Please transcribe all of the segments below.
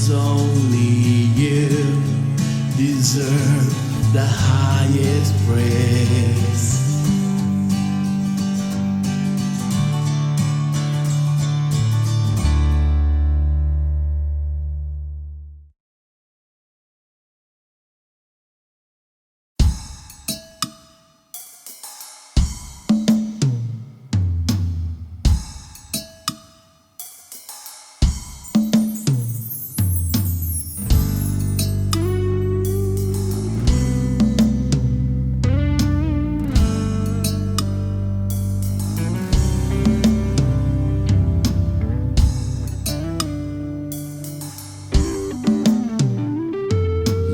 'cause only you deserve the highest praise.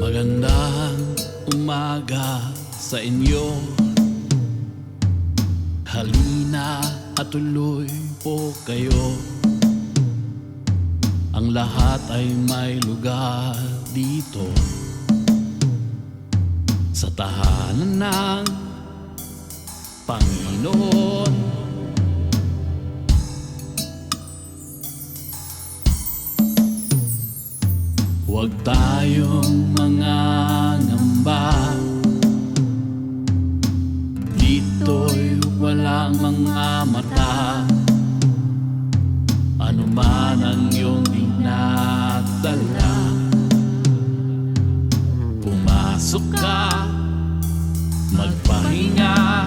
Magandang umaga sa inyo. Halina at tuloy po kayo. Ang lahat ay may lugar dito sa tahanan ng Panginoon. Huwag tayong mangangamba, dito'y walang mga mata. Ano man ang iyong dinadala, pumasok ka, magpahinga.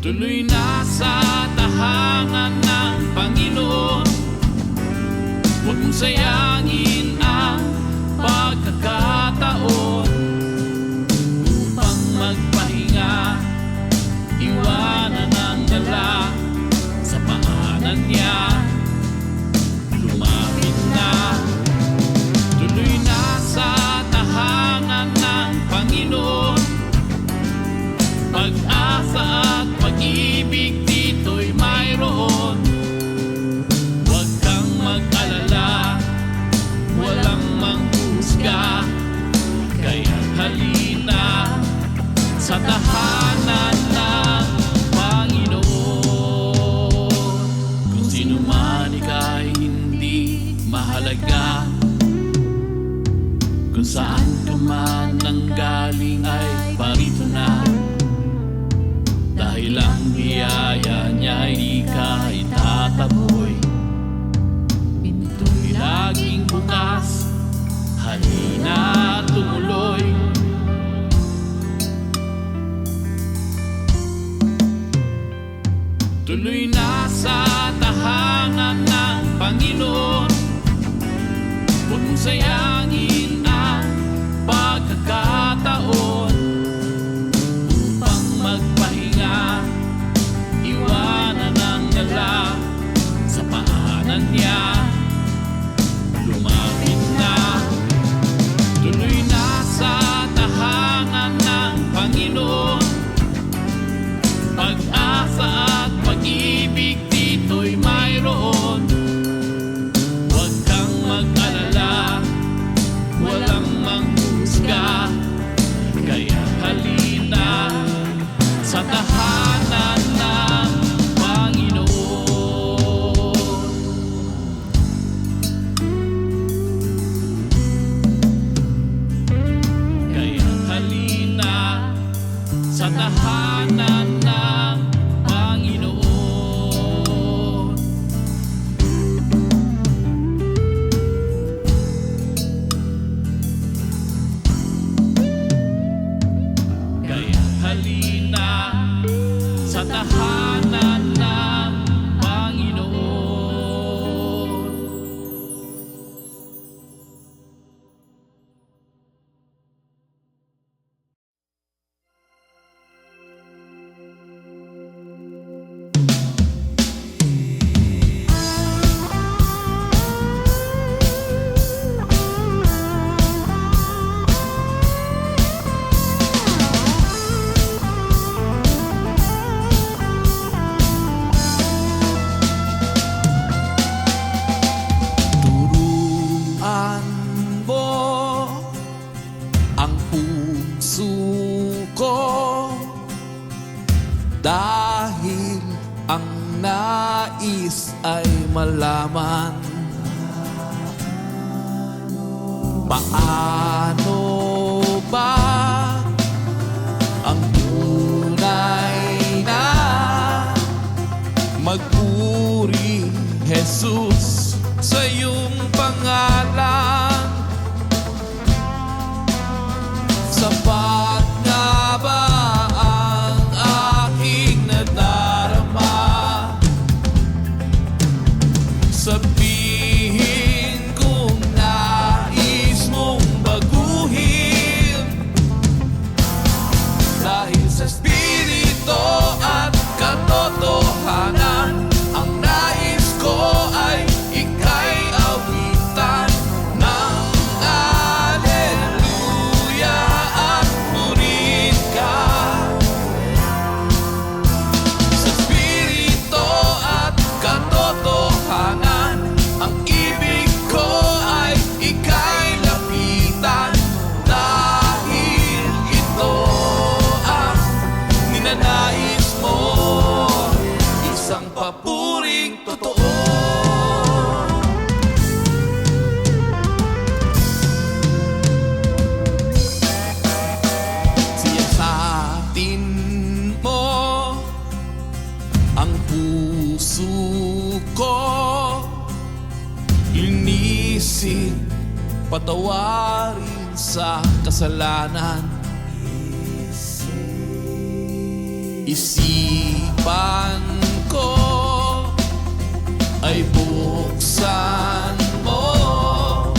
Tuloy na sa tahanan ng Panginoon. Huwag mong sayangin ang pagkakataon upang magpahinga. Iwanan ang dala sa paanan niya. Lumapit na. Tuloy na sa tahanan ng Panginoon. Pag-asa at pag-ibig dito'y mayroon. Huwag kang mag-alala, walang manghusga. Kaya't halina sa tahanan ng Panginoon. Kung sino man ika'y hindi mahalaga, kung saan ka man nanggaling ay parito na. Dahil ang biyaya niya di ka itataboy. Pinto'y laging bukas, halina tumuloy. Tuloy na sa tahanan ng Panginoon. Huwag mong sayangin ang pagkakataon upang magpahinga. Iwanan ang dala sa paanan niya. Lumapit na. Tuloy na sa tahanan ng Panginoon. Pag-asa at pag-ibig dito'y mayroon. Huwag kang mag-alala, walang manghusga. Kaya halina sa tahanan ng Panginoon. malaman paano ba ang tunay na magpuri, Jesus, sa iyong pangalan. Sapat nga ba ang aking nadarama? Sabihin kung nais mong baguhin, dahil sa Espiritu at katotohanan, ang nais ko ay ika'y awitan ng Alleluia at purihin ka. Sa Espiritu at katotohanan, ang ibig ko ay ika'y lapitan, dahil ito ang ninanais mo, isang papuring totoo. Siyasatin mo ang puso ko, linisin, patawarin sa kasalanan. Isipan ko ay buksan mo,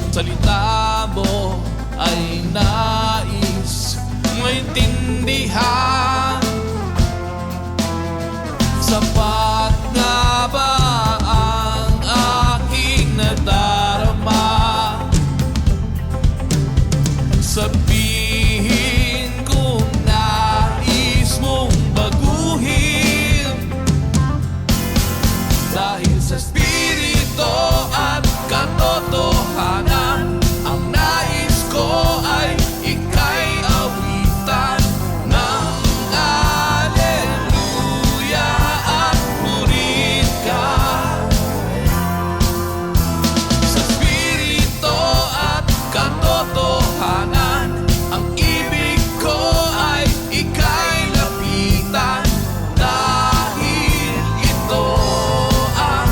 salita mo ay nais maintindihan. Sapat nga ba ang aking nadarama? Sabihin kung nais mong baguhin, dahil sa Espiritu at katotohanan, ang nais ko ay ika'y awitan ng Alleluia at purihin ka. Sa Espiritu at katotohanan, ang ibig ko ay ika'y lapitan, dahil ito ang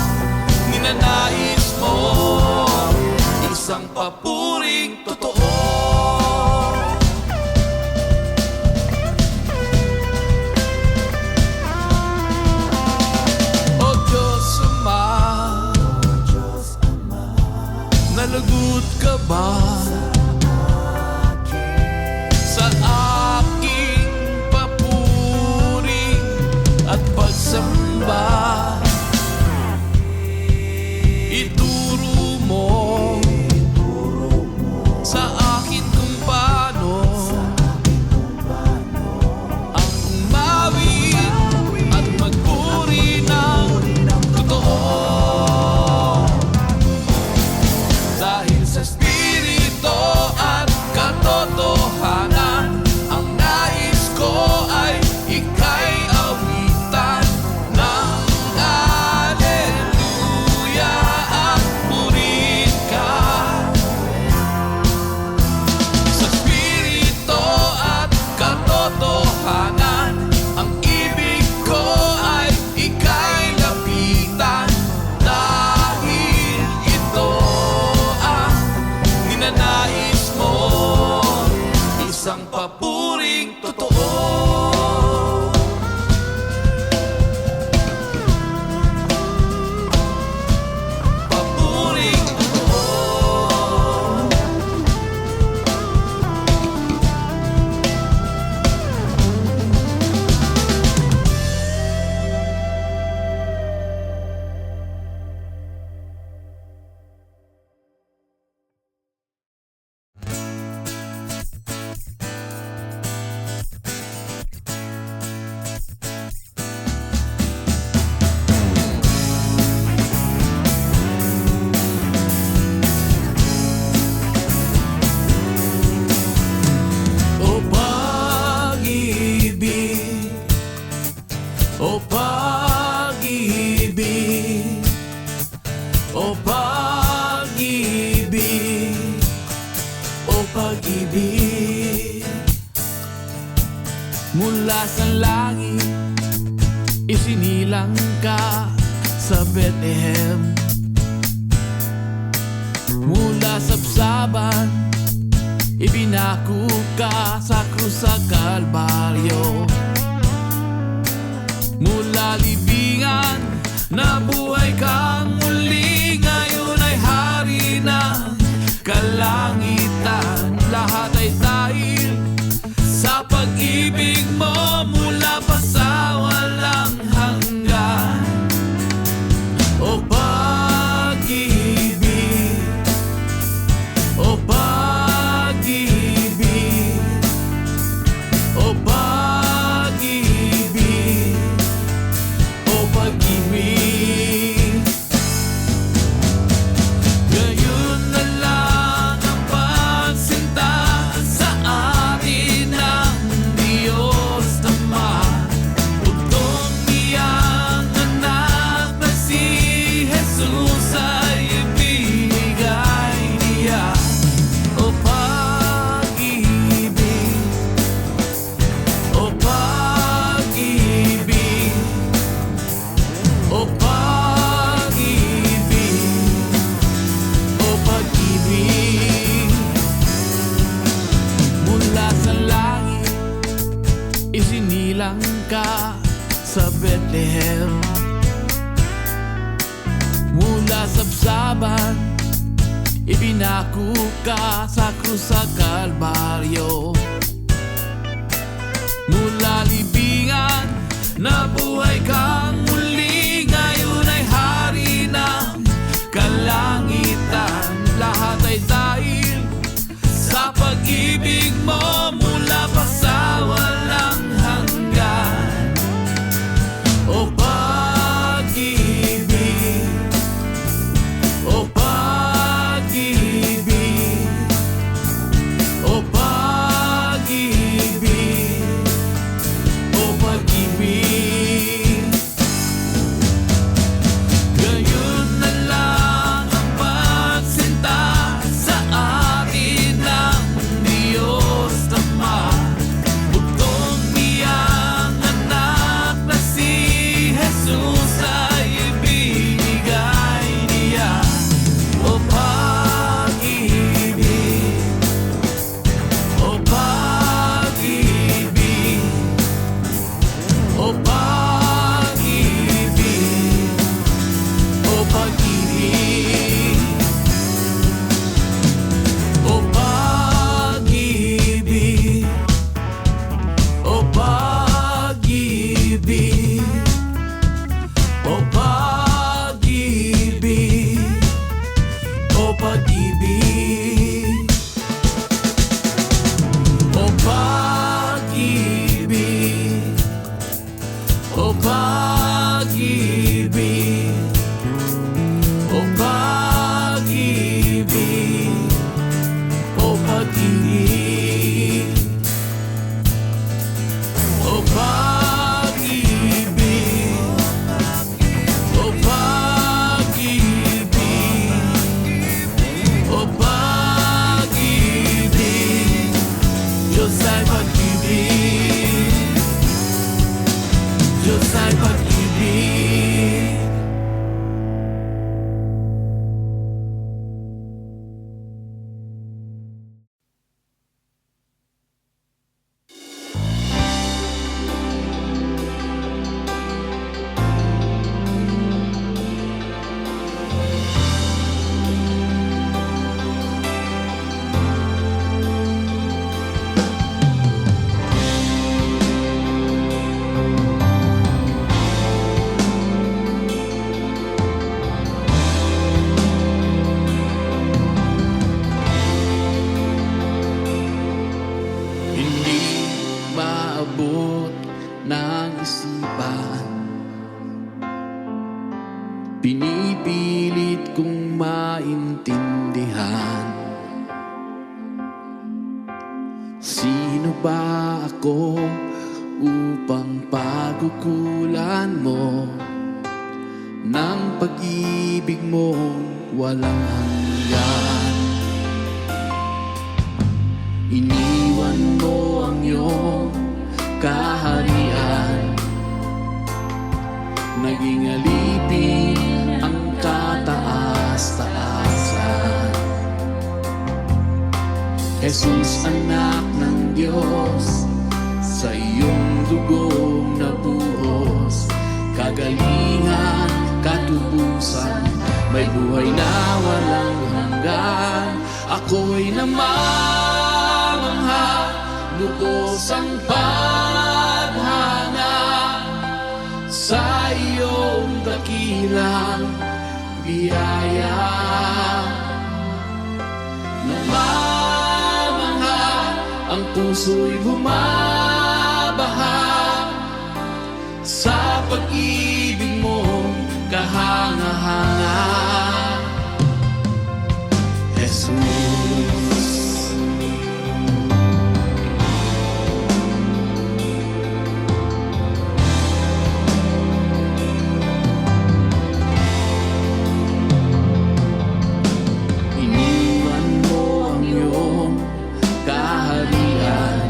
sa langit, isinilang ka sa Bethlehem. Mula sa sabsaban, ibinako ka sa krus sa Kalbaryo. Mula libingan, nabuhay kang muli. Ngayon ay hari ng kalangitan. Lahat ay dahil sa pag-ibig mo, mula pa sa walang hanggan. O pag-ibig, o pag-ibig, o pag-ibig, o pag-ibig. Ngayon na lang ang pagsinta sa atin ng Diyos Ama. Bugtong niyang anak na si Jesus ay ibinigay niya. O pag-ibig, o pag-ibig, o pag-ibig, o pag-ibig. Mula sa langit, isinilang ka sa Bethlehem. Mula sa sabsaban, ibinako ka sa krus sa Kalbaryo. Mula libingan, nabuhay kang muli. Ngayon ay hari ng kalangitan. Lahat ay dahil sa pag-ibig mo, mula pa sa walang hanggan. O pag-ibig, o pag-ibig, o pag-ibig, o pag-ibig. Ngayon na lang ang pagsinta sa atin ng Diyos Ama. Bugtong niyang anak na si Jesus ay ibinigay niya. O pag-ibig, o pag-ibig, o pag-ibig, o pag-ibig, o pag-ibig, o pag-ibig, o pag-ibig, o pag-ibig, o pag-ibig, o pag-ibig, o pag-ibig, o pag-ibig, o pag-ibig, o pag-ibig, o pag-ibig. Diyos ay pag-ibig, Diyos ay pag-ibig. Hindi maabot ng isipan, pinipilit kong maintindihan. Sino ba ako upang pagkukulan mo ng pag-ibig mong walang hanggan? Iniwan mo ang iyong kaharian. Naging alipin ang kataas-taasan. Jesus, anak ng Diyos, sa iyong dugong nabuhos, kagalingan, katubusan, may buhay na walang hanggan. Ako'y namamangha, lubos ang paghanga sa iyong dakilang biyaya. Namamangha, ang puso'y bumabaha sa pag-ibig mong kahanga-hanga. Jesus, iniwan mo ang iyong kaharian,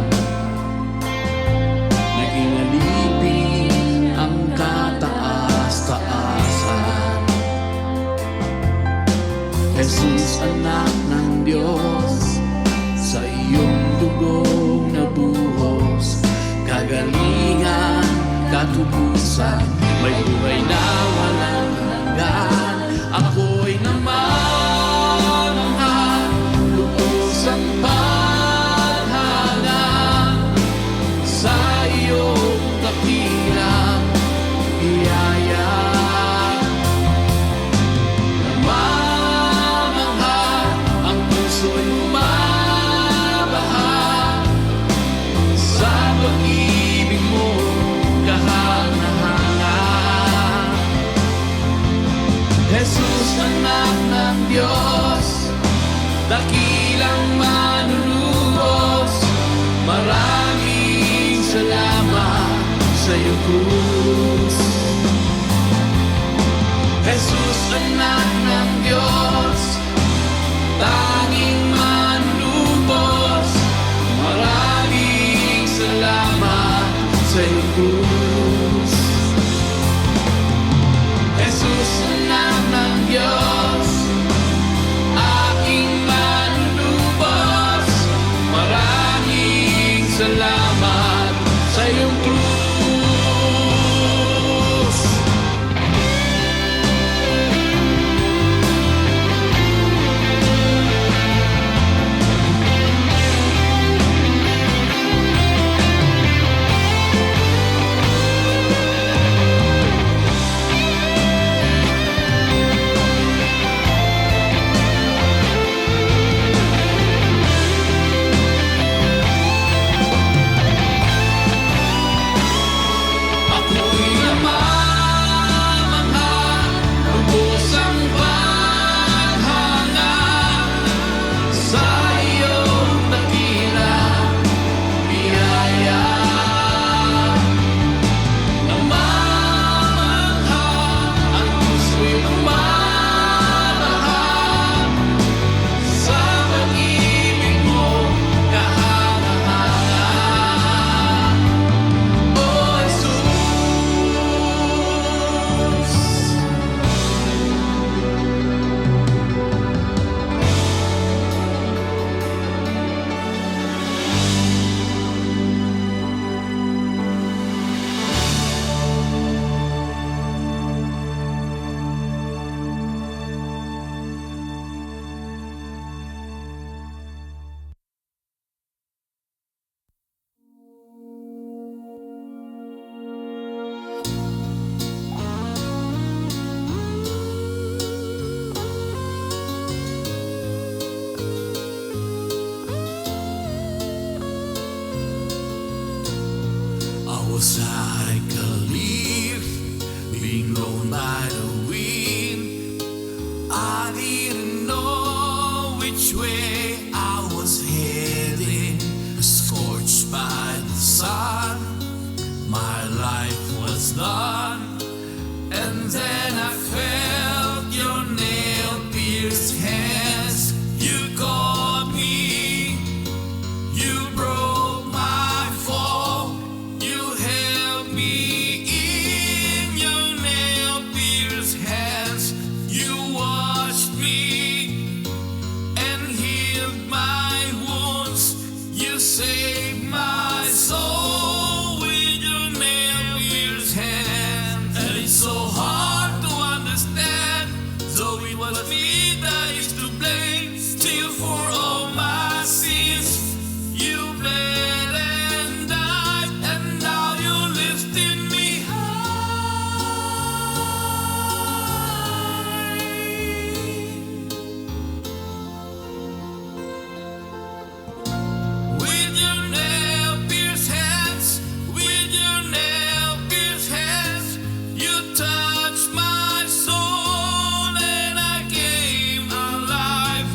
naging alipin ang kataas-taasan. Jesus, anak ng Diyos, sa iyong dugong nabuhos, kagalingan, katubusan, may buhay na walang hanggan. Ako'y namamangha, lubos ang paghanga sa iyong dakilang biyaya. Namamangha, ang puso'y bumabaha sa pag-ibig mo kahanga-hanga. Jesus, anak ng Diyos, dakilang manunubos, maraming salamat sa iyong krus. Jesus, anak ng Diyos, tanging manunubos, maraming salamat sa iyong krus. Jesus, anak ng Diyos, aking manunubos, maraming salamat sa iyong krus. Ako'y namamangha, lubos ang paghanga sa iyong dakilang biyaya. Namamangha, ang puso'y bumabaha sa pag-ibig mo kahanga-hanga. Oh, Jesus, I was like a leaf being blown by the wind. I didn't know which way I was heading. Scorched by the sun, my life was done. And then I felt your nail-pierced hands. You caught me, you broke my fall, you it was me that is to blame. Still for all my sins, you bled and died, and now you're lifting me high. With your nail-pierced hands, with your nail-pierced hands, you touched my soul and I came alive.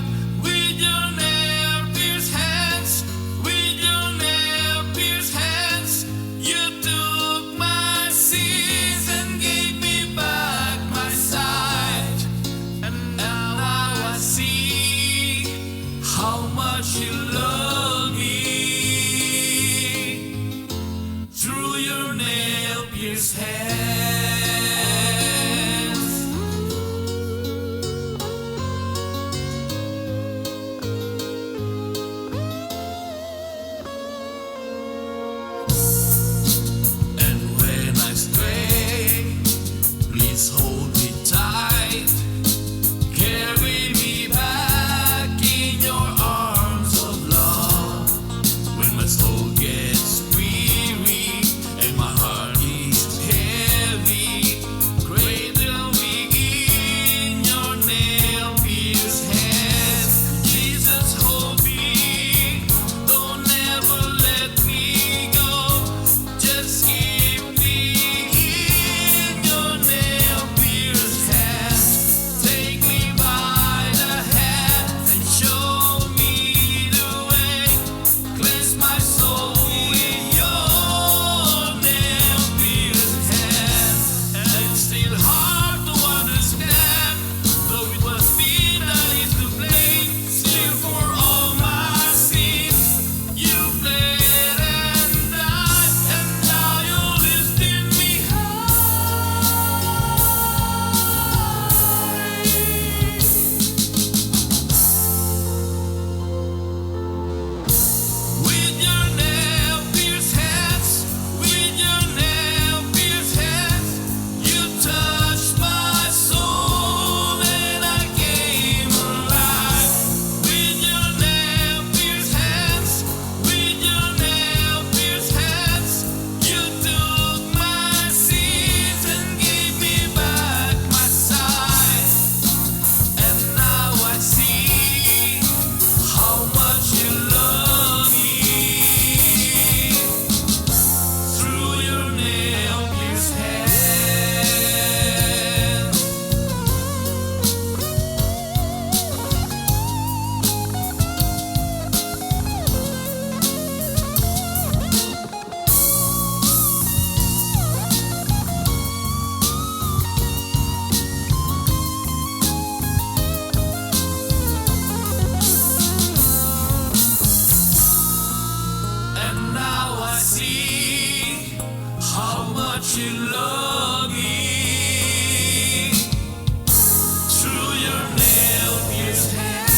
With your nail-pierced hands, with your nail-pierced hands, you took my sins and gave me back my sight. And now I see how much you love me through your nail-pierced hands. And when I stray, please hold me tight. Carry me back in your arms of love. When my soul gets weary and my heart is heavy, cradle me in your nail-pierced hands. Jesus, hold me, don't ever let me go. Just keep me in your nail-pierced hands. Take me by the hand and show me the way. Cleanse my soul with your nail-pierced hands. And it's still hard to understand, though it was me that is to blame. Still for all my sins, you bled and died, and now you're lifting me high. With your nail-pierced hands, with your nail-pierced hands, you touched my soul and I came alive. With your nail-pierced hands, with your nail-pierced hands, you took my sins and gave me back my sight. And now I see how much you love me through your nail-pierced hands. And now I see how much you love me through your nail-pierced hands.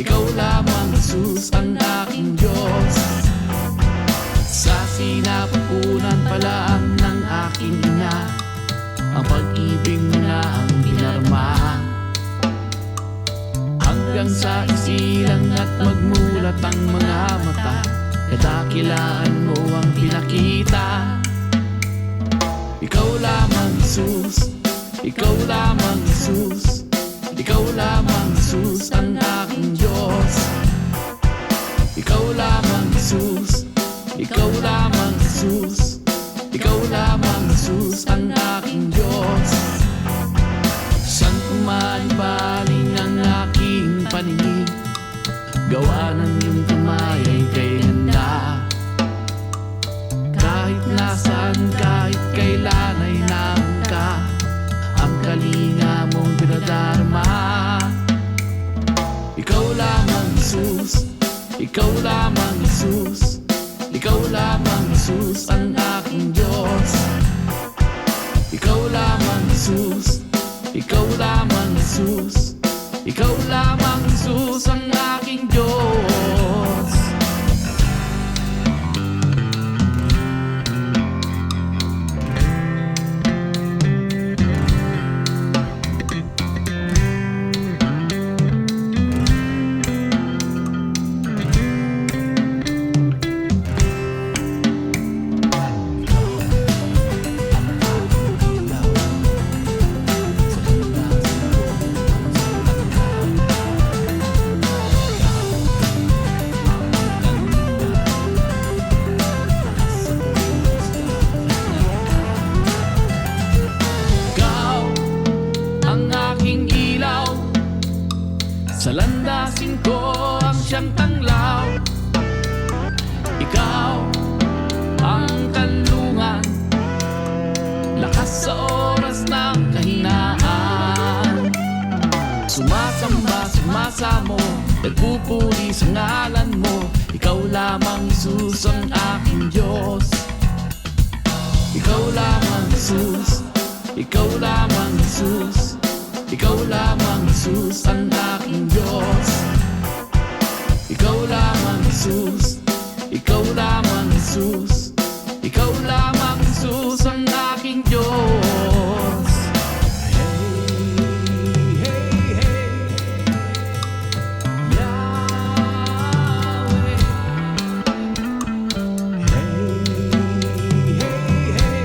Ikaw lamang, Jesus, ang aking Diyos. Sa sinapupunan pa lang ng aking ina, ang pag-ibig mo na ang dinarma. Hanggang sa isilang at magmulat ang mga mata, kadakilaan mo ang pinakita. Ikaw lamang, Jesus, ikaw lamang, Jesus, ikaw lamang, Jesus, ang aking Diyos. Ikaw lamang, Jesus, ikaw lamang, Jesus, ikaw lamang, Jesus, ang aking Diyos. San kumalibaling ang aking paningin, gawa ng iyong kamay ay kay handa. Kahit nasaan, kahit kailan ay naroon ka, ang kalinga mong pinadarama. Ikaw lamang, Jesus, ikaw lamang, Jesus, ikaw lamang, Jesus, ang aking Diyos. Ikaw lamang, Jesus, ikaw lamang, Jesus, ikaw lamang, Jesus, ang aking Diyos. Sa landasin ko ang siyang tanglaw, ikaw ang kanlungan, lakas sa oras ng kahinaan. Sumasamba, sumasamo, nagpupuri sa ngalan mo. Ikaw lamang, Jesus, ang aking Diyos. Ikaw lamang, Jesus, ikaw lamang, Jesus, ikaw lamang, Jesus, ang aking Diyos. Ikaw lamang, Jesus, ikaw lamang, Jesus, ikaw lamang, Jesus, ang aking Diyos. Hey, hey, hey, Yahweh. Hey, hey, hey,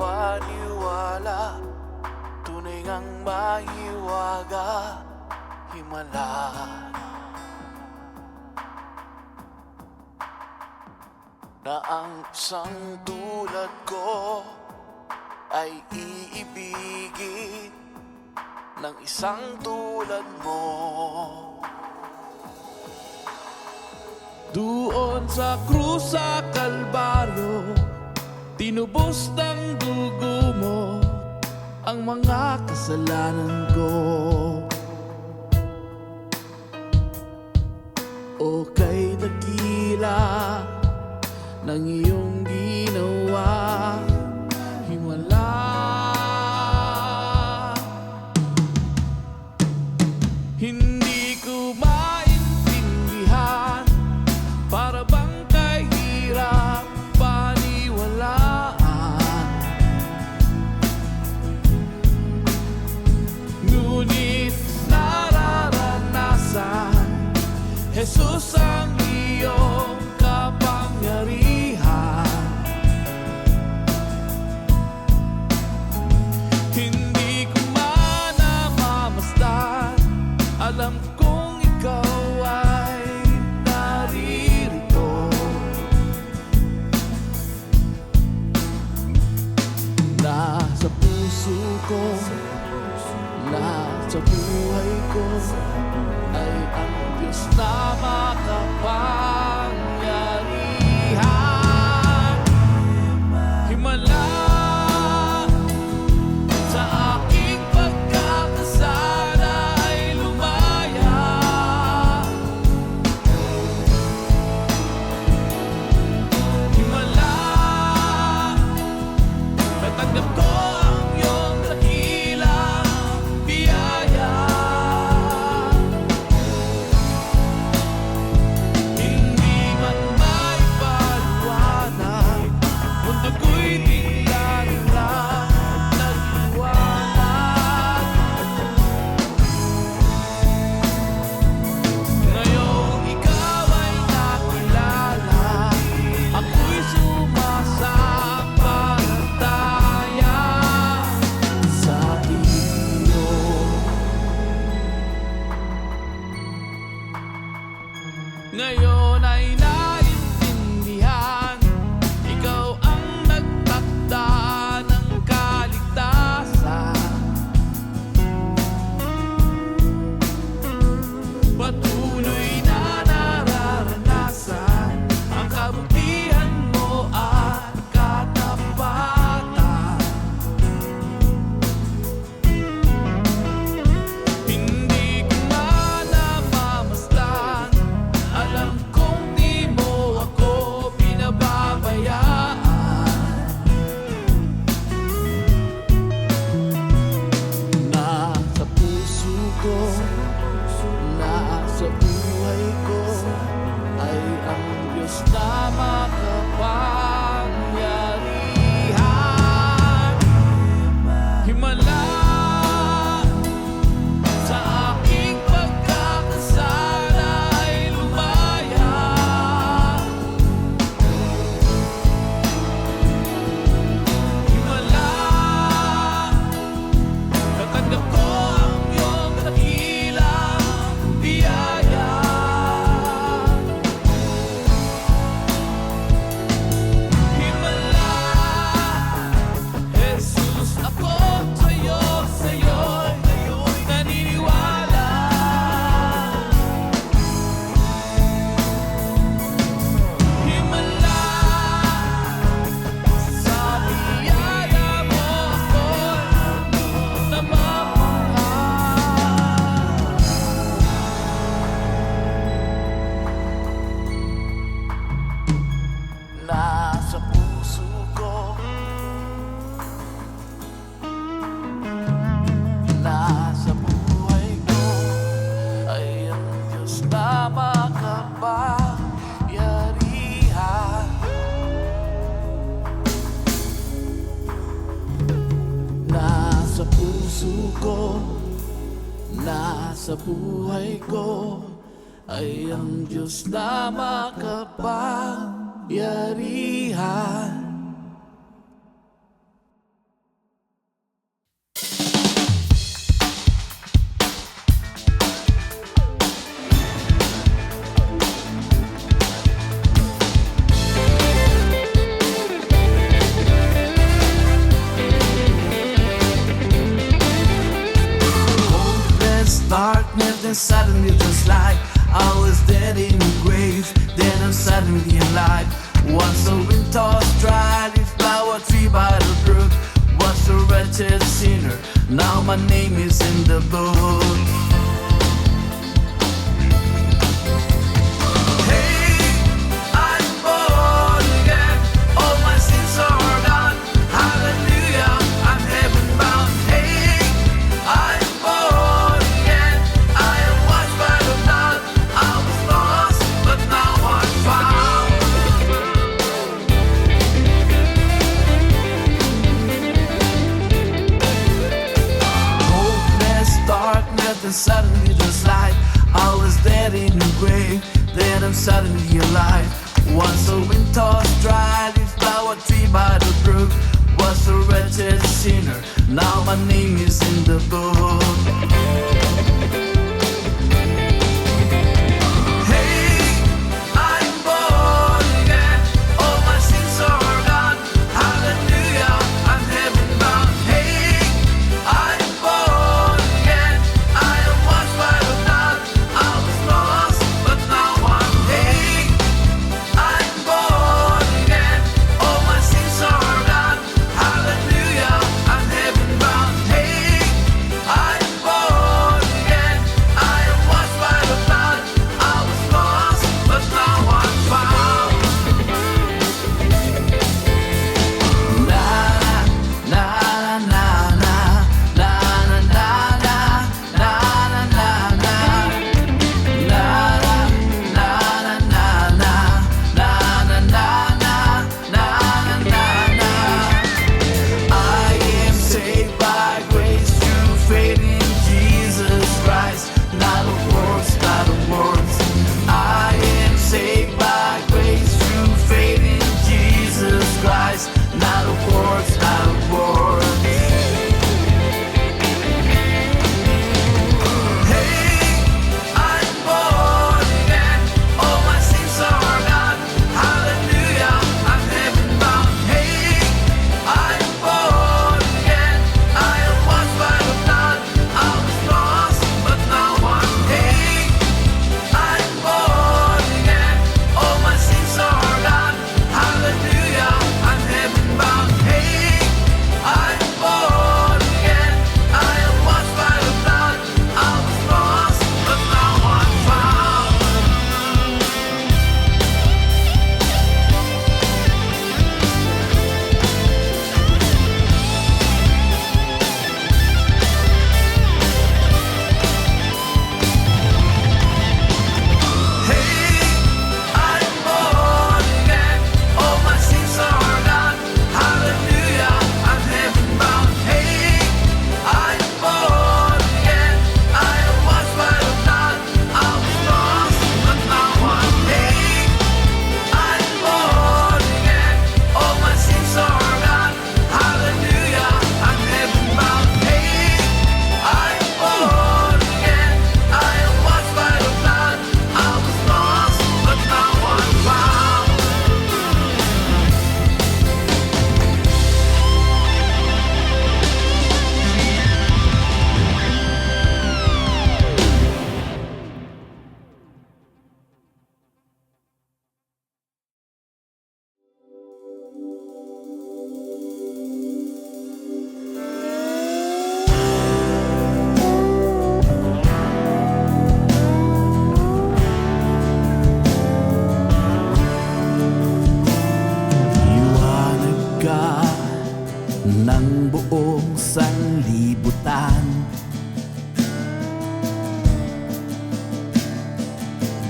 makapaniwala, tunay ngang mahiwaga, himala. Na ang isang tulad ko ay iibigin ng isang tulad mo. Doon sa krus sa Kalbaryo, tinubos ng dugo mo ang mga kasalanan ko. O kay dakila ng iyong ginawa, himala. Hindi ko maintindihan, para bang kahirap paniwalaan. Ngunit nararanasan Jesus ang iyong kapangyarihan. Hindi ko man namamasdan, alam kong ikaw ay naririto. Nasa puso ko, nasa buhay ko ay ang Diyos na makapangyarihan. Himala sa aking pagkakasala ay lumaya. Himala, natanggap ko ang iyong dakilang biyaya. Hindi man may paliwanag, mundo ko'y bigla nilang nagliwanag. Ngayong ikaw ay nakilala, ako'y sumasampalataya sa iyo. Ngayon ay naintindihan, ikaw ang nagtakda ng kaligtasan. Patuloy na nararanasan ang kabutihan mo at katapatan. Hindi ko man namamasdan, alam kong di mo ako pinababayaan. Nasa puso ko, nasa buhay ko ay ang Diyos na makapangyarihan. Himala sa aking pagkakasala ay lumaya. Himala, natanggap ko ang iyong dakilang biyaya. Himala, Jesus, ako sa'yo'y naniniwala. Himala, sa biyaya mo ako'y namamahal. Nasa puso ko, nasa buhay ko ay ang Diyos na makapangyarihan. Nasa puso ko, nasa buhay ko ay ang Diyos na makapangyarihan. Hopeless darkness, then suddenly just like I was dead in the grave, then I'm suddenly alive. Once a wind tossed dry, leaf flower tree by the brook. Was a wretched sinner, now my name is in the book. Hey, I'm born again, all my sins are gone. Hallelujah, I'm heaven bound. Hey, I'm born again, I am washed by the blood. I was lost, but now I'm found. Hopeless darkness, then grave, then I'm suddenly alive. Once a wind tossed dry, leaf flower tree by the brook. Was a wretched sinner, now my name is in the book. Ng buong sanlibutan,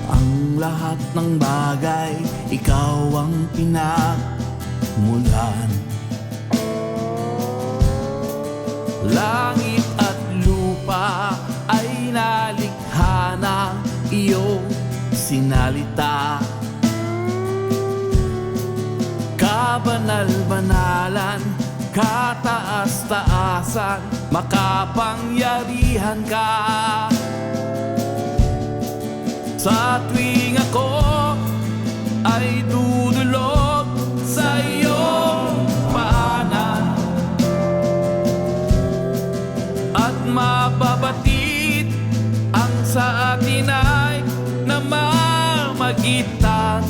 ang lahat ng bagay, ikaw ang pinagmulan. Langit at lupa ay nalikha ng iyong sinalita. Kabanal-banalan, kataas-taasan, makapangyarihan ka. Sa tuwing ako ay dudulog sa iyong paanan at mababatid ang sa atin ay namamagitan.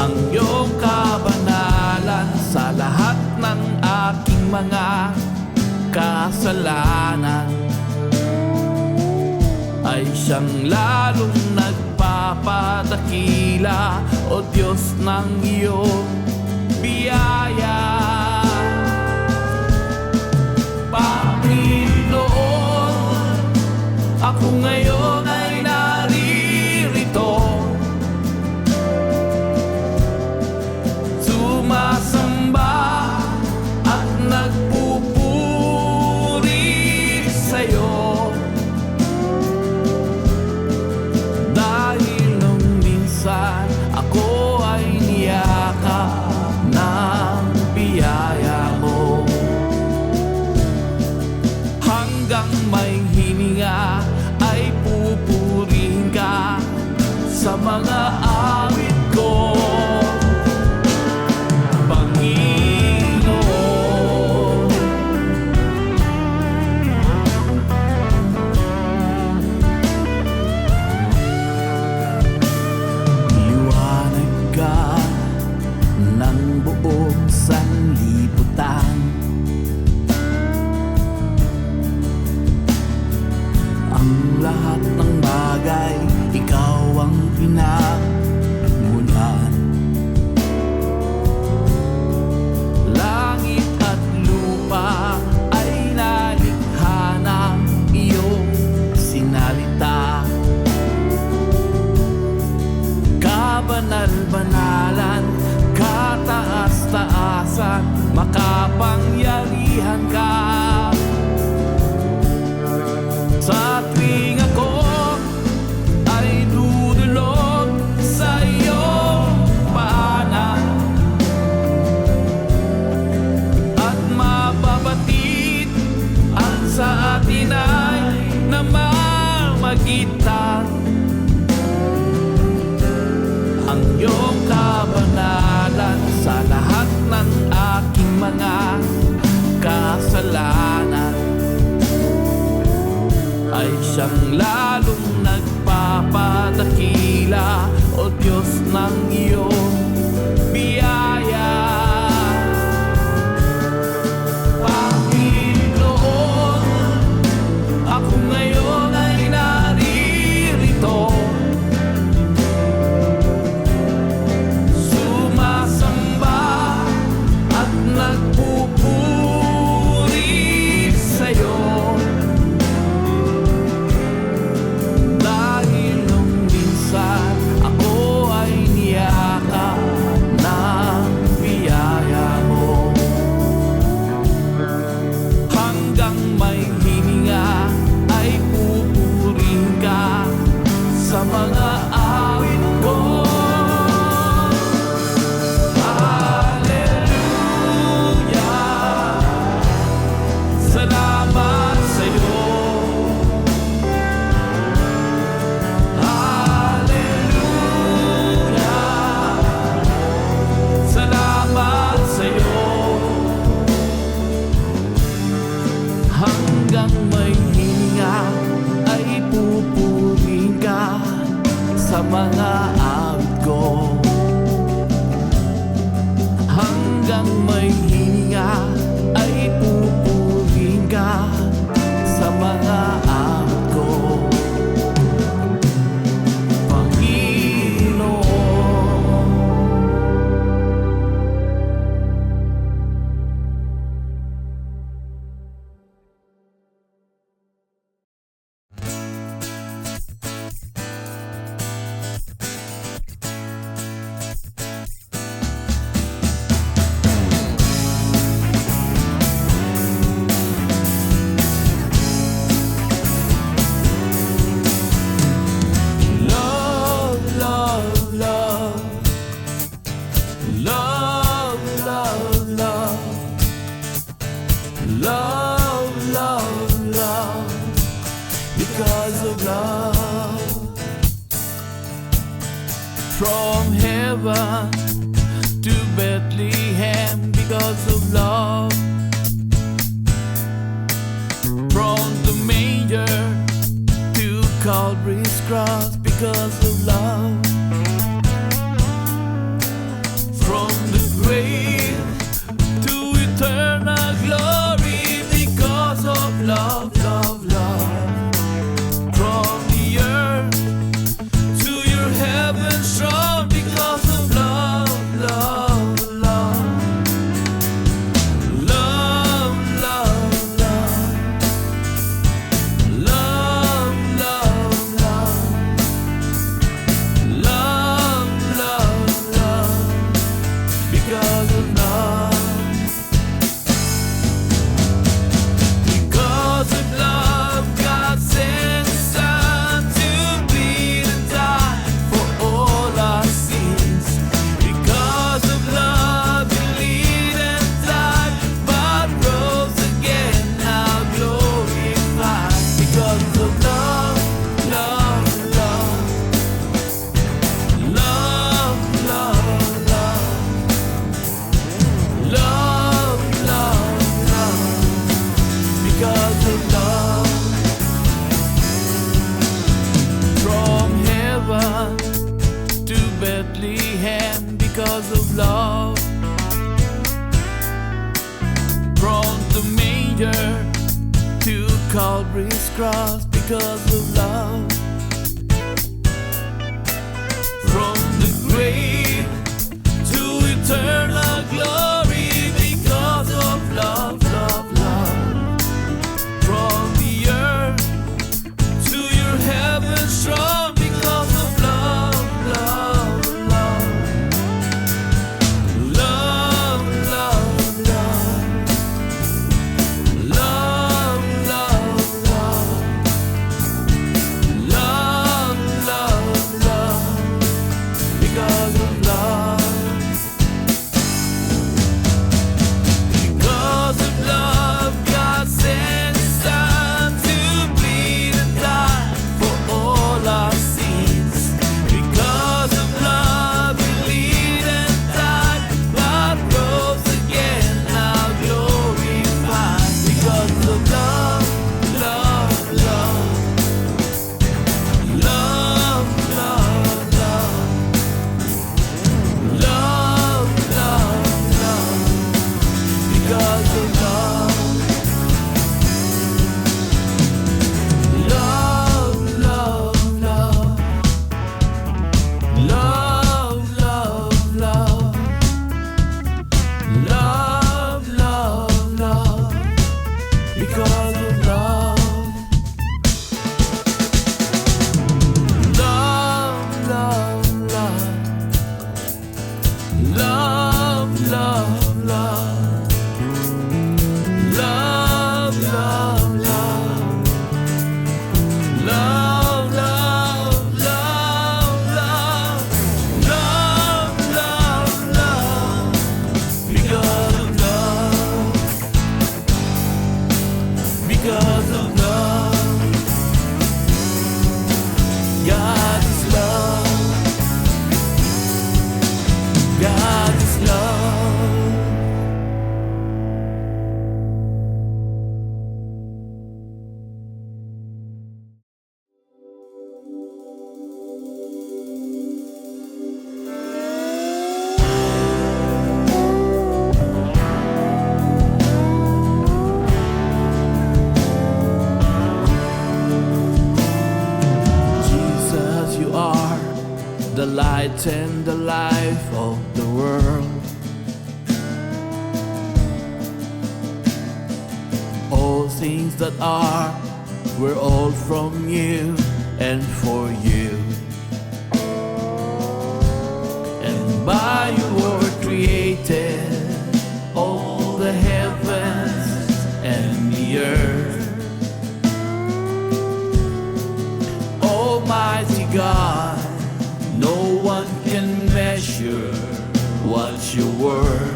Ang iyong kabanalan sa lahat ng aking mga kasalanan ay siyang lalong nagpapadakila, O Diyos ng iyong biyaya. Panginoon, ako ngayon ay naririto, sumasamba at nagpupuri sa'yo. sa mga awit ko, Panginoon. Liwanag ka ng buong sanlibutan, ang lahat ng bagay ikaw ang pinagmulan. Langit at lupa ay nalikha ng iyong sinalita. Kabanal-banalan, kataas-taasan, makapangyarihan ka. Sa tuwing ako ay dudulog sa iyong paanan at mababatid ang sa atin ay namamagitan, ang iyong kabanalan sa lahat ng aking mga kasalanan ay siyang lalong nagpapadakila, O Diyos ng iyong biyaya. Panginoon, ako ngayon ay naririto, sumasamba at nagpupuri sa'yo. Sa mga awit ko, Hallelujah, salamat sa'yo. Hallelujah, salamat sa'yo. Hanggang may hininga ay pupurihin ka sa mga awit ko. Hanggang may hininga ay pupurihin ka sa mga awit ko, Panginoon. Love, love, love, because of love. From heaven to Bethlehem, because of love. From the manger to Calvary's cross, because of love. From the grave to eternal glory, because of love, love, love. From the earth to your heaven's throne, because of love, love, love. Love, love, love. Love, love, love. Love, love, love. Because of because of love. From the manger to Calvary's cross because of love. From the grave to eternal glory because of love, love, love. From the earth to your heaven's throne because of love, love, love. Love, love, love. Love, love, love. Love, love, love. Because of love. Because of love, God sent His Son to bleed and die for all our sins. Because of love, He bleed and died, but rose again, now glorified. Because of love, love, love. Love, love, love. Love, love, love. Because of love. Love, love, love. Love, love, love. Love, love, love. Because of love. Love, love, love. Love, love, love. Love, love, love. Love, love, love, love. Love, love, love. Because of love. Because of love. God is love. God is love. Jesus, you are the light and the life of the world. All things that are were all from you and for you. And by you were created all the heavens and the earth. Almighty God, no one can measure what you were.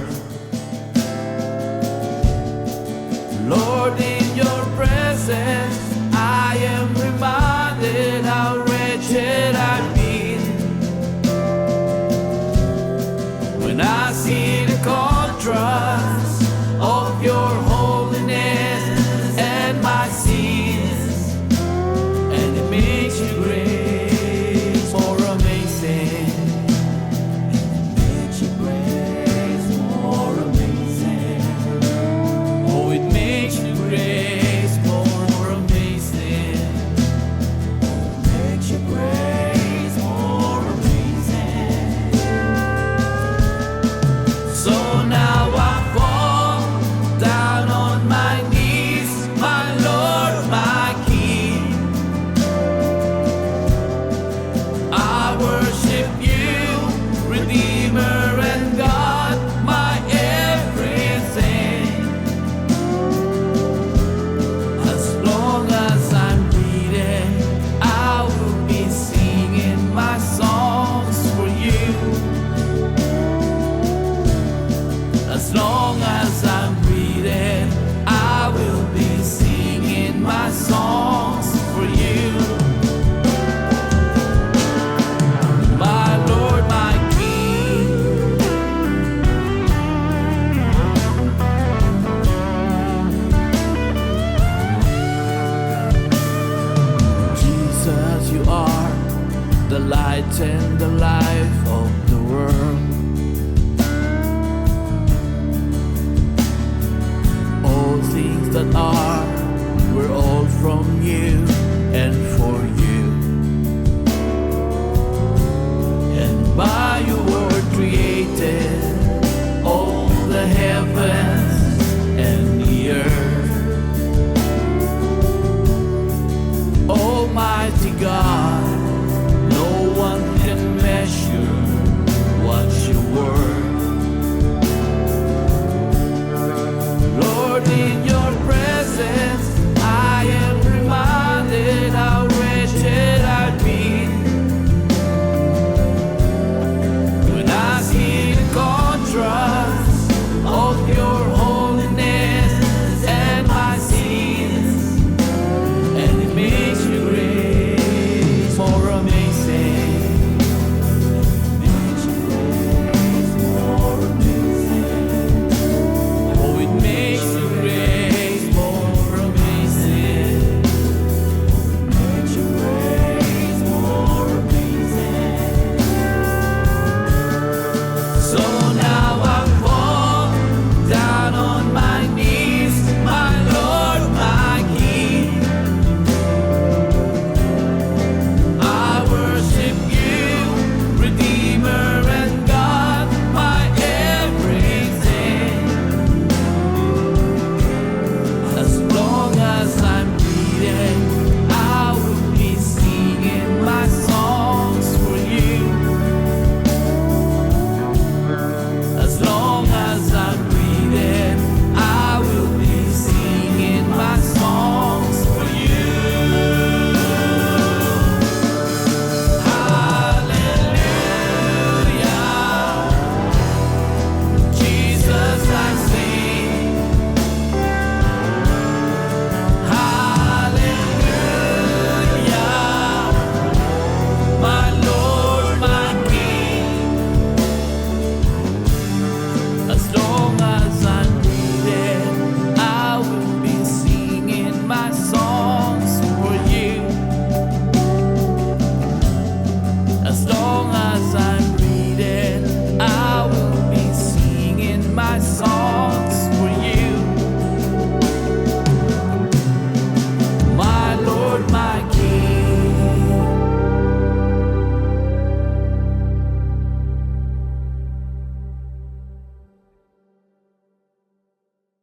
Lord, in your presence, I am reminded how wretched I've been. When I see the contrast of your holiness and my sins, and it makes your grace more amazing. It makes your grace more amazing. Oh, it makes your grace more amazing. It makes your grace more amazing. So now I fall down on my knees, my Lord, my King. I worship you, Redeemer and God, my everything. As long as I'm breathing, I will be singing my songs for you. As long as I'm breathing, I will be singing my songs for you. My Lord, my King. Jesus, you are the light and the life of the world.